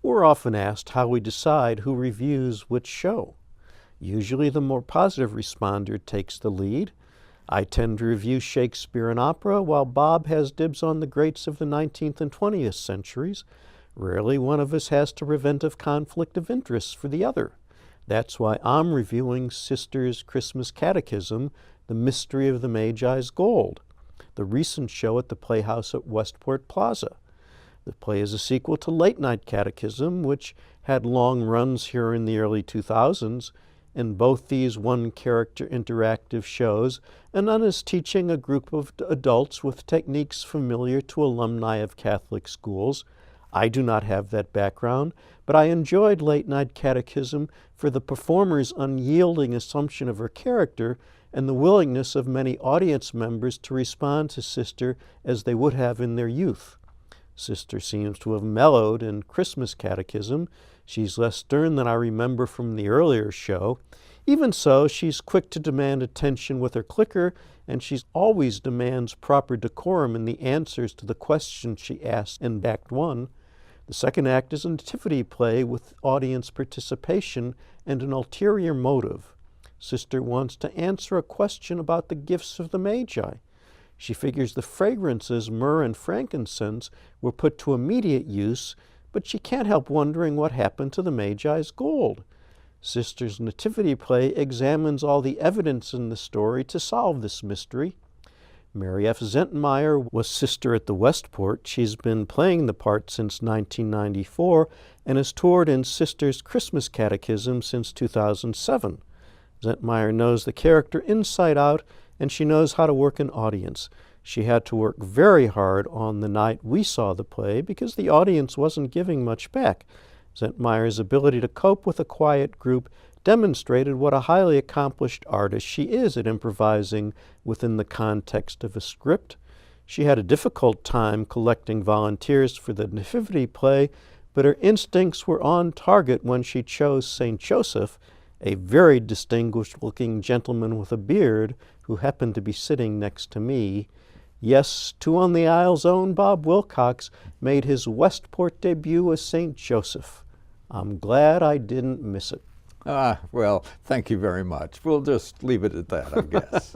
We're often asked how we decide who reviews which show. Usually the more positive responder takes the lead. I tend to review Shakespeare and opera, while Bob has dibs on the greats of the 19th and 20th centuries. Rarely one of us has to prevent a conflict of interest for the other. That's why I'm reviewing Sister's Christmas Catechism, The Mystery of the Magi's Gold, the recent show at the Playhouse at Westport Plaza. The play is a sequel to Late Night Catechism, which had long runs here in the early 2000s. In both these one-character interactive shows, a nun is teaching a group of adults with techniques familiar to alumni of Catholic schools. I do not have that background, but I enjoyed Late Night Catechism for the performer's unyielding assumption of her character and the willingness of many audience members to respond to Sister as they would have in their youth. Sister seems to have mellowed in Christmas Catechism. She's less stern than I remember from the earlier show. Even so, she's quick to demand attention with her clicker, and she always demands proper decorum in the answers to the questions she asks in Act 1. The second act is a nativity play with audience participation and an ulterior motive. Sister wants to answer a question about the gifts of the Magi. She figures the fragrances, myrrh and frankincense, were put to immediate use, but she can't help wondering what happened to the Magi's gold. Sister's nativity play examines all the evidence in the story to solve this mystery. Mary F. Zentmeyer was Sister at the Westport. She's been playing the part since 1994 and has toured in Sister's Christmas Catechism since 2007. Zentmeyer knows the character inside out, and she knows how to work an audience. She had to work very hard on the night we saw the play because the audience wasn't giving much back. Zentmeyer's ability to cope with a quiet group demonstrated what a highly accomplished artist she is at improvising within the context of a script. She had a difficult time collecting volunteers for the nativity play, but her instincts were on target when she chose St. Joseph, a very distinguished-looking gentleman with a beard who happened to be sitting next to me. Yes, Two on the Isle's own Bob Wilcox made his Westport debut as St. Joseph. I'm glad I didn't miss it. Well, thank you very much. We'll just leave it at that, I guess.